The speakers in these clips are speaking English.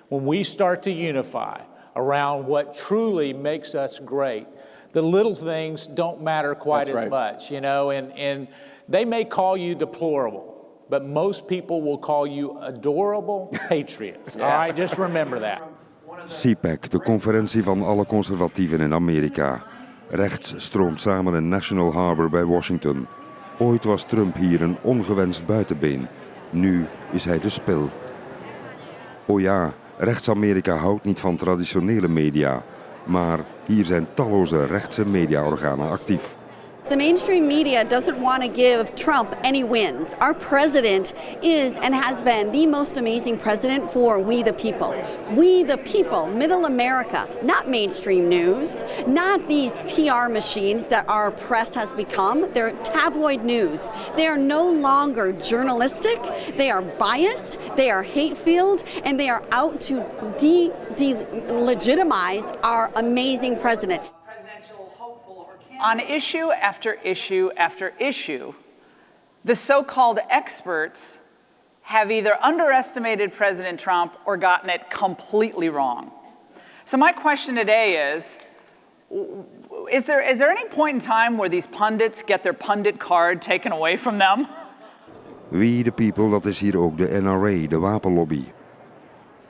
When we start to unify around what truly makes us great, the little things don't matter quite as much, you know, and they may call you deplorable, but most people will call you adorable patriots. All right, just remember that. CPAC, de conferentie van alle conservatieven in Amerika. Rechts stroomt samen in National Harbor bij Washington. Ooit was Trump hier een ongewenst buitenbeen. Nu is hij de spil. O ja, rechts-Amerika houdt niet van traditionele media. Maar hier zijn talloze rechtse mediaorganen actief. The mainstream media doesn't want to give Trump any wins. Our president is and has been the most amazing president for we the people. We the people, middle America, not mainstream news, not these PR machines that our press has become. They're tabloid news. They are no longer journalistic. They are biased, they are hate-filled, and they are out to delegitimize our amazing president. On issue after issue after issue, the so-called experts have either underestimated President Trump or gotten it completely wrong. So my question today is there any point in time where these pundits get their pundit card taken away from them? We the people, dat is hier ook de NRA, de wapenlobby.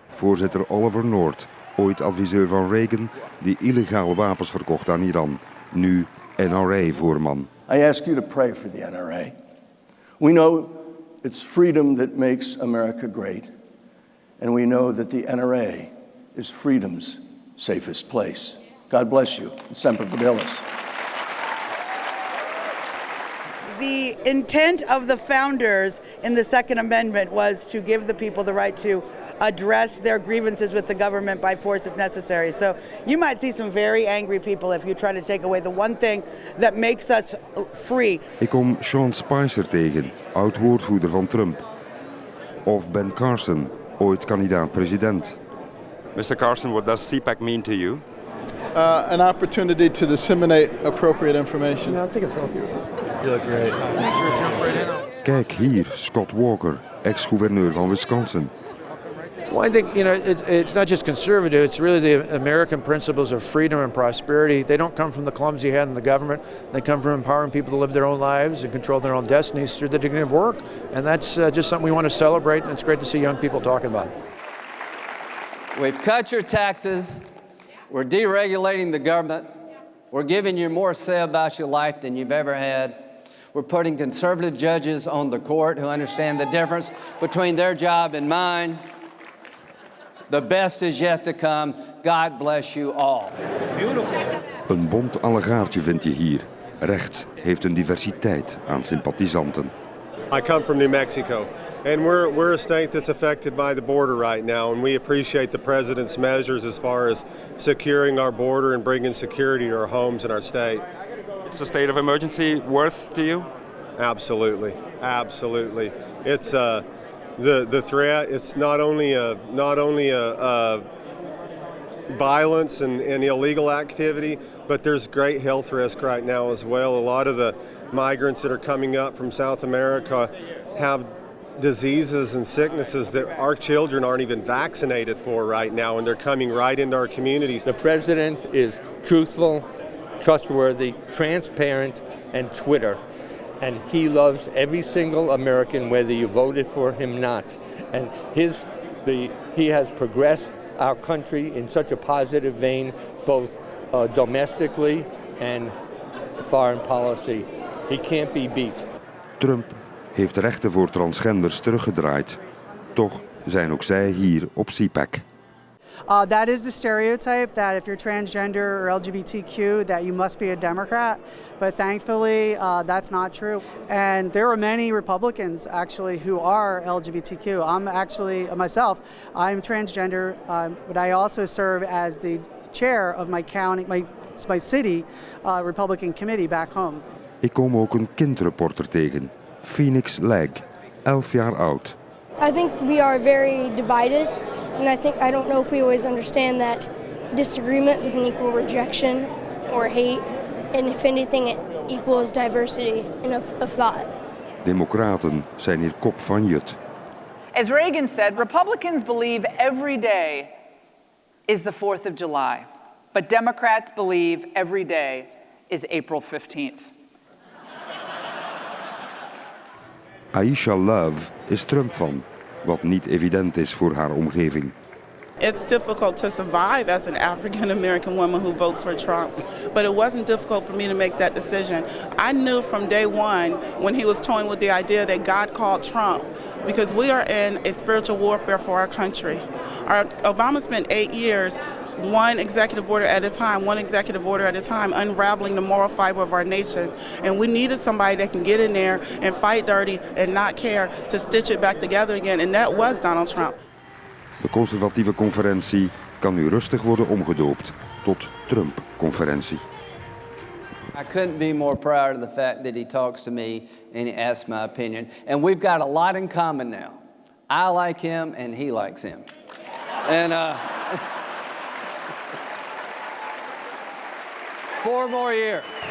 Voorzitter Oliver North, ooit adviseur van Reagan, die illegaal wapens verkocht aan Iran. Nu NRA-voorman. I ask you to pray for the NRA. We know it's freedom that makes America great. And we know that the NRA is freedom's safest place. God bless you. Semper Fidelis. The intent of the founders in the Second Amendment was to give the people the right to address their grievances with the government by force if necessary. So you might see some very angry people if you try to take away the one thing that makes us free. Ik kom Sean Spicer tegen, oud-woordvoerder van Trump. Of Ben Carson, ooit kandidaat-president. Mr. Carson, what does CPAC mean to you? An opportunity to disseminate appropriate information. I'll take a selfie. You look great. Sure, jump right in. Kijk hier, Scott Walker, ex-gouverneur van Wisconsin. Well, I think, it's not just conservative, it's really the American principles of freedom and prosperity. They don't come from the clumsy head in the government. They come from empowering people to live their own lives and control their own destinies through the dignity of work. And that's just something we want to celebrate, and it's great to see young people talking about it. We've cut your taxes. We're deregulating the government. We're giving you more say about your life than you've ever had. We're putting conservative judges on the court who understand the difference between their job and mine. The best is yet to come. God bless you all. Beautiful. Een bont allegaartje vind je hier. Rechts heeft een diversiteit aan sympathisanten. I come from New Mexico, and we're a state that's affected by the border right now, and we appreciate the president's measures as far as securing our border and bringing security to our homes in our state. It's a state of emergency worth to you? Absolutely, absolutely. It's the threat. It's not only a violence and illegal activity, but there's great health risk right now as well. A lot of the migrants that are coming up from South America have diseases and sicknesses that our children aren't even vaccinated for right now, and they're coming right into our communities. The president is truthful, trustworthy, transparent, and Twitter. And he loves every single American, whether you voted for him or not. And he has progressed our country in such a positive vein, both domestically and foreign policy. He can't be beat. Trump heeft rechten voor transgenders teruggedraaid. Toch zijn ook zij hier op CPAC. That is the stereotype that if you're transgender or LGBTQ that you must be a Democrat, but thankfully that's not true. And there are many Republicans actually who are LGBTQ. I'm actually myself, I'm transgender, but I also serve as the chair of my county, my city Republican committee back home. Ik kom ook een kindreporter tegen, Phoenix Legg, 11 jaar oud. I think we are very divided. And I don't know if we always understand that disagreement doesn't equal rejection or hate. And if anything, it equals diversity of thought. Democraten zijn hier kop van jut. As Reagan said, Republicans believe every day is the 4th of July, but Democrats believe every day is April 15th. Aisha Love is Trump-fan, wat niet evident is voor haar omgeving. It's difficult to survive as an African-American woman who votes for Trump, but it wasn't difficult for me to make that decision. I knew from day one when he was toying with the idea that God called Trump, because we are in a spiritual warfare for our country. Obama spent 8 years, one executive order at a time, unraveling the moral fiber of our nation. And we needed somebody that can get in there and fight dirty and not care to stitch it back together again, and that was Donald Trump. De conservatieve conferentie kan nu rustig worden omgedoopt tot Trump-conferentie. I couldn't be more proud of the fact that he talks to me and he asks my opinion. And we've got a lot in common now. I like him and he likes him. And 4 more years.